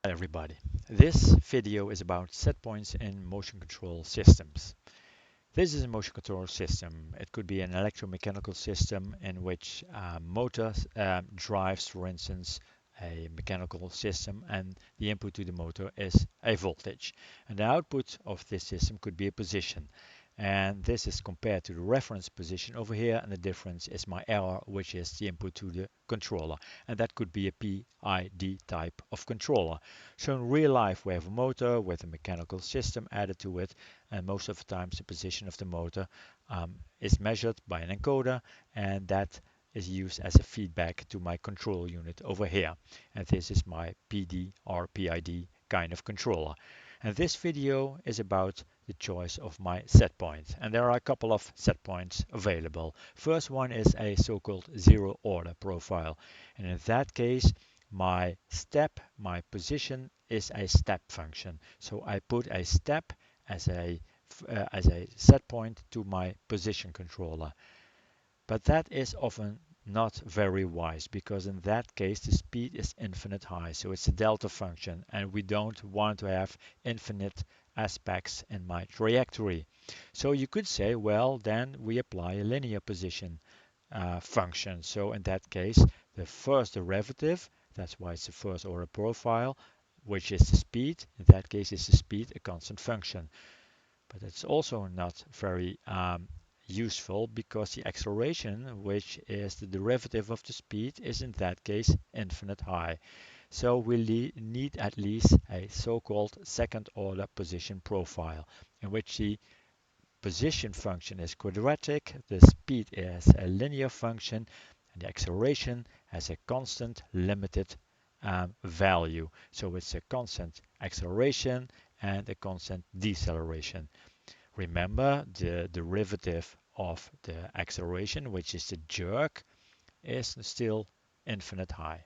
Hi everybody. This video is about set points in motion control systems. This is a motion control system. It could be an electromechanical system in which a motor drives, for instance, a mechanical system, and the input to the motor is a voltage. And the output of this system could be a position. And this is compared to the reference position over here, and the difference is my error, which is the input to the controller. And that could be a PID type of controller. So in real life, we have a motor with a mechanical system added to it, and most of the times the position of the motor is measured by an encoder, and that is used as a feedback to my control unit over here. And this is my PD or PID kind of controller. And this video is about the choice of my set point. And there are a couple of set points available. First one is a so-called zero order profile. And in that case, my step, my position is a step function. So I put a step as a set point to my position controller. But that is often not very wise because in that case the speed is infinite high. So it's a delta function and we don't want to have infinite aspects in my trajectory. So you could say, well, then we apply a linear position function. So in that case, the first derivative, that's why it's the first order profile, which is the speed. In that case, is the speed a constant function. But it's also not very useful because the acceleration, which is the derivative of the speed, is in that case infinite high. So we need at least a so-called second order position profile in which the position function is quadratic, the speed is a linear function, and the acceleration has a constant limited value. So it's a constant acceleration and a constant deceleration. Remember, the derivative of the acceleration, which is the jerk, is still infinite high.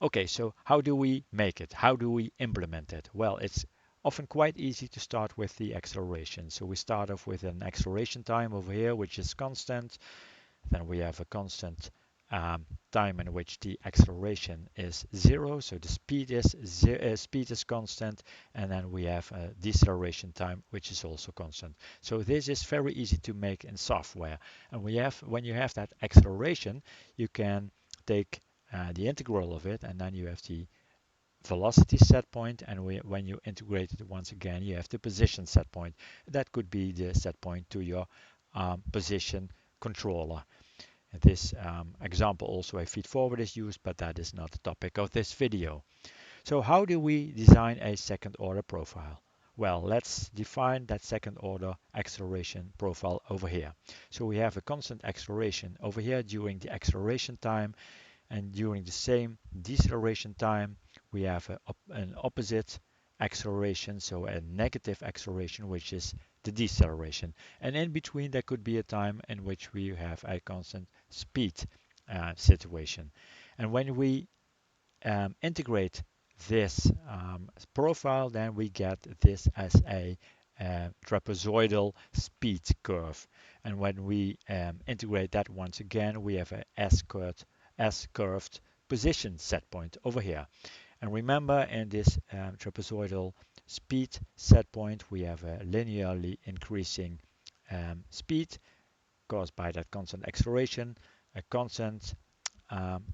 Okay, so how do we make it? How do we implement it? Well, it's often quite easy to start with the acceleration. So we start off with an acceleration time over here, which is constant. Then we have a constant time in which the acceleration is zero, so the speed is constant, and then we have a deceleration time, which is also constant. So this is very easy to make in software. And when you have that acceleration, you can take the integral of it, and then you have the velocity set point, and when you integrate it once again, you have the position set point. That could be the set point to your position controller. In this example, also a feedforward is used, but that is not the topic of this video. So how do we design a second order profile? Well, let's define that second order acceleration profile over here. So we have a constant acceleration over here during the acceleration time, and during the same deceleration time, we have an opposite acceleration, so a negative acceleration, which is the deceleration. And in between, there could be a time in which we have a constant speed situation. And when we integrate this profile, then we get this as a trapezoidal speed curve. And when we integrate that once again, we have a S-curved position set point over here. And remember, in this trapezoidal speed set point, we have a linearly increasing speed caused by that constant acceleration, a constant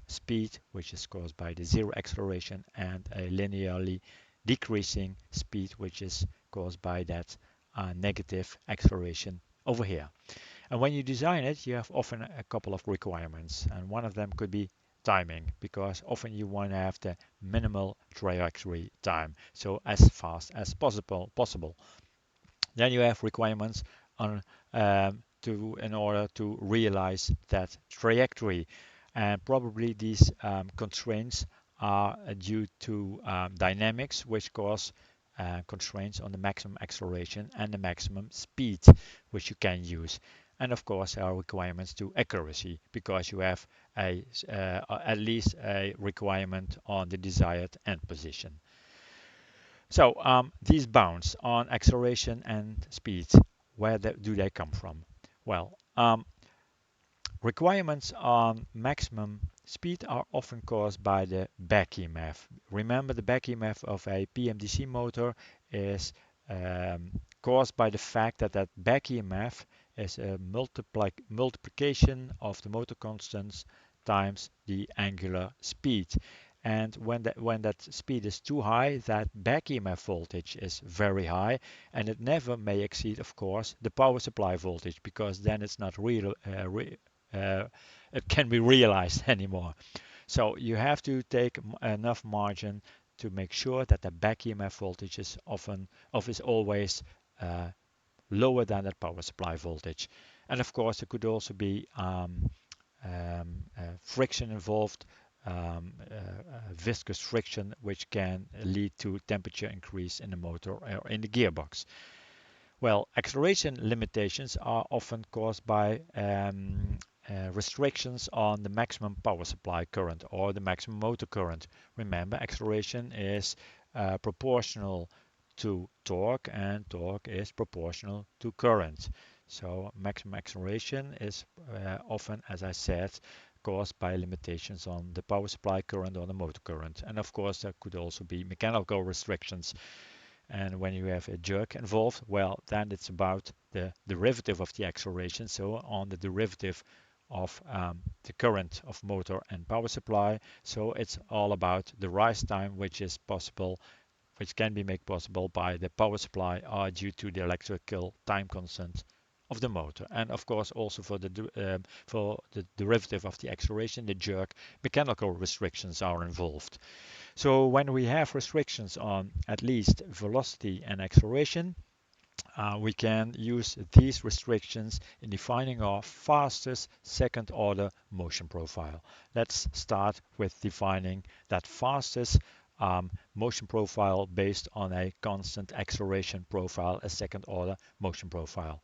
speed, which is caused by the zero acceleration, and a linearly decreasing speed, which is caused by that negative acceleration over here. And when you design it, you have often a couple of requirements, and one of them could be timing, because often you want to have the minimal trajectory time, so as fast as possible. Then you have requirements on in order to realize that trajectory, and probably these constraints are due to dynamics, which cause constraints on the maximum acceleration and the maximum speed which you can use. And of course, there are requirements to accuracy because you have at least a requirement on the desired end position. So these bounds on acceleration and speed, where do they come from? Well, requirements on maximum speed are often caused by the back EMF. Remember, the back EMF of a PMDC motor is caused by the fact that that back EMF is a multiplication of the motor constants times the angular speed. And when that speed is too high, that back EMF voltage is very high, and it never may exceed, of course, the power supply voltage, because then it's not real, uh, it can be realized anymore. So you have to take enough margin to make sure that the back EMF voltage is always uh, lower than that power supply voltage. And of course, there could also be friction involved, viscous friction, which can lead to temperature increase in the motor or in the gearbox. Well, acceleration limitations are often caused by restrictions on the maximum power supply current or the maximum motor current. Remember, acceleration is proportional to torque, and torque is proportional to current. So maximum acceleration is often, as I said, caused by limitations on the power supply current or the motor current. And of course, there could also be mechanical restrictions. And when you have a jerk involved, well, then it's about the derivative of the acceleration. So on the derivative of the current of motor and power supply. So it's all about the rise time, which is possible, which can be made possible by the power supply or due to the electrical time constant of the motor. And of course, also for the derivative of the acceleration, the jerk, mechanical restrictions are involved. So when we have restrictions on at least velocity and acceleration, we can use these restrictions in defining our fastest second order motion profile. Let's start with defining that fastest motion profile based on a constant acceleration profile, a second order motion profile.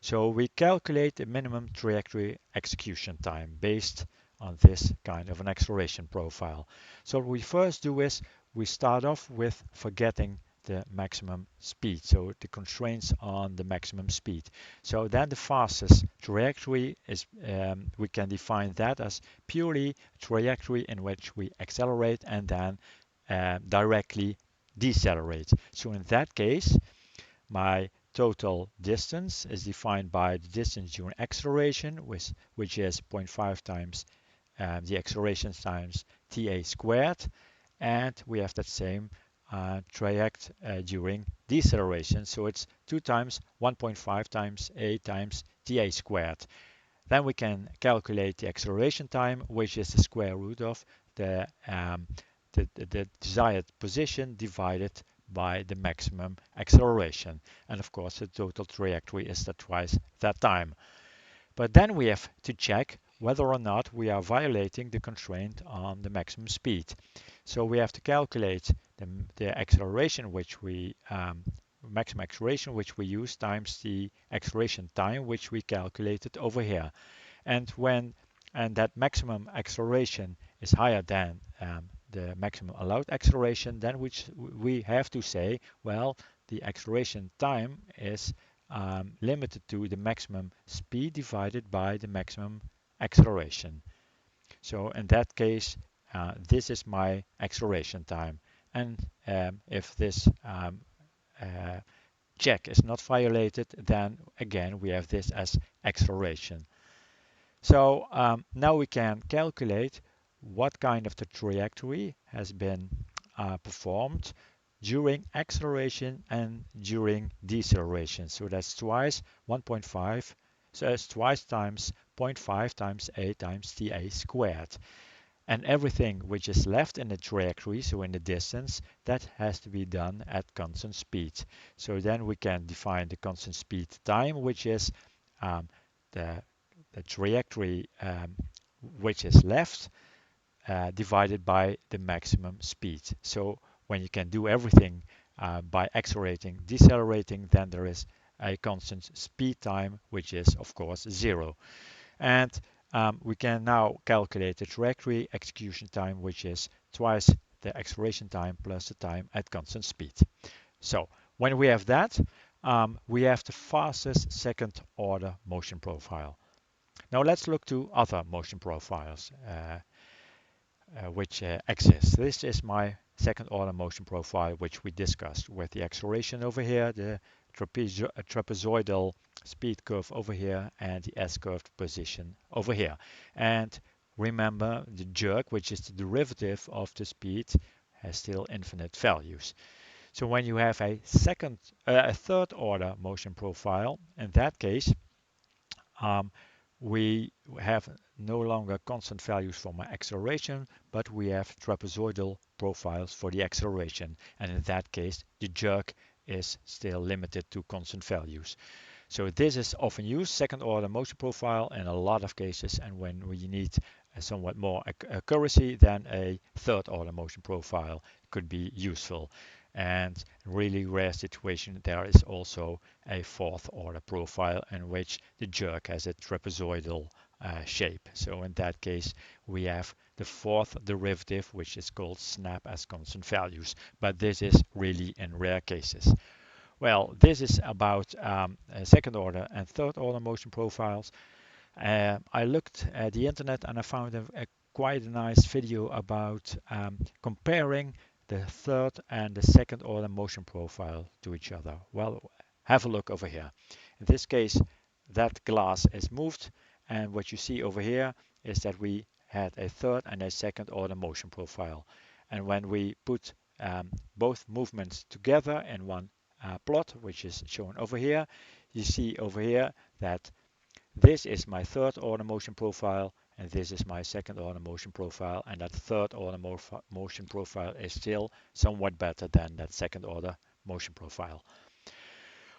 So we calculate the minimum trajectory execution time based on this kind of an acceleration profile. So what we first do is we start off with forgetting the maximum speed, so the constraints on the maximum speed. So then the fastest trajectory is, we can define that as purely trajectory in which we accelerate and then directly decelerate. So in that case, my total distance is defined by the distance during acceleration, which is 0.5 times the acceleration times ta squared, and we have that same trajet during deceleration, so it's 2 times 1.5 times a times ta squared. Then we can calculate the acceleration time, which is the square root of the desired position divided by the maximum acceleration. And of course, the total trajectory is that twice that time. But then we have to check whether or not we are violating the constraint on the maximum speed. So we have to calculate the acceleration which we maximum acceleration which we use times the acceleration time which we calculated over here. And that maximum acceleration is higher than the maximum allowed acceleration, then which we have to say, well, the acceleration time is limited to the maximum speed divided by the maximum acceleration. So in that case, this is my acceleration time. And if this check is not violated, then again we have this as acceleration. So now we can calculate what kind of the trajectory has been performed during acceleration and during deceleration. So that's twice 1.5, so it's twice times 0.5 times a times ta squared. And everything which is left in the trajectory, so in the distance, that has to be done at constant speed. So then we can define the constant speed time, which is the trajectory which is left divided by the maximum speed. So when you can do everything by accelerating, decelerating, then there is a constant speed time, which is of course 0. And we can now calculate the trajectory execution time, which is twice the acceleration time plus the time at constant speed. So when we have that, we have the fastest second order motion profile. Now let's look to other motion profiles. which exists. This is my second order motion profile, which we discussed with the acceleration over here, the trapezoidal speed curve over here, and the S-curved position over here. And remember, the jerk, which is the derivative of the speed, has still infinite values. So when you have a third order motion profile, in that case, um, we have no longer constant values for my acceleration, but we have trapezoidal profiles for the acceleration. And in that case, the jerk is still limited to constant values. So this is often used, second order motion profile, in a lot of cases. And when we need a somewhat more accuracy, then a third order motion profile could be useful. And in really rare situation, there is also a fourth order profile in which the jerk has a trapezoidal shape. So in that case, we have the fourth derivative, which is called snap as constant values. But this is really in rare cases. Well, this is about second order and third order motion profiles. I looked at the internet and I found quite a nice video about comparing the third and the second order motion profile to each other. Well, have a look over here. In this case, that glass is moved, and what you see over here is that we had a third and a second order motion profile. And when we put both movements together in one plot, which is shown over here, you see over here that this is my third order motion profile, and this is my second order motion profile, and that third order motion profile is still somewhat better than that second order motion profile.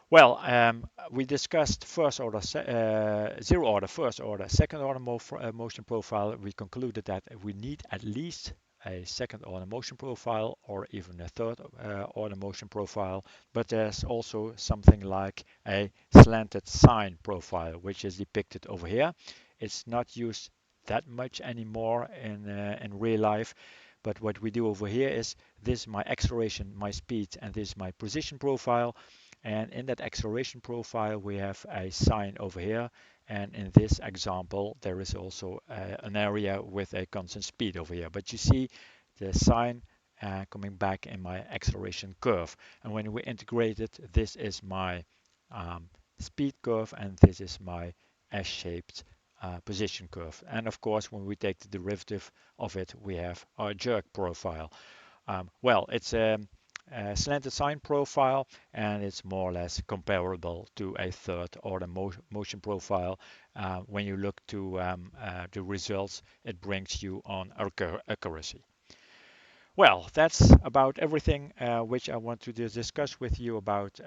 Well, we discussed first order, zero order, first order, second order motion profile. We concluded that we need at least a second order motion profile or even a third order motion profile, but there's also something like a slanted sine profile, which is depicted over here. It's not used that much anymore in real life, but what we do over here is this is my acceleration, my speed, and this is my position profile. And in that acceleration profile, we have a sine over here. And in this example, there is also an area with a constant speed over here. But you see the sine coming back in my acceleration curve. And when we integrate it, this is my speed curve, and this is my S-shaped position curve. And of course, when we take the derivative of it, we have our jerk profile. Well, it's a slanted sine profile, and it's more or less comparable to a third order motion profile. When you look to the results, it brings you on accuracy. Well, that's about everything which I want to discuss with you about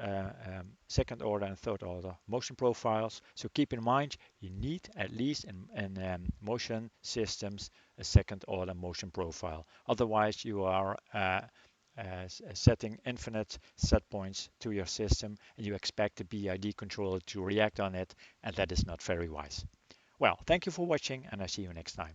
second order and third order motion profiles. So keep in mind, you need at least in motion systems a second order motion profile. Otherwise, you are setting infinite set points to your system, and you expect the BID controller to react on it, and that is not very wise. Well, thank you for watching, and I see you next time.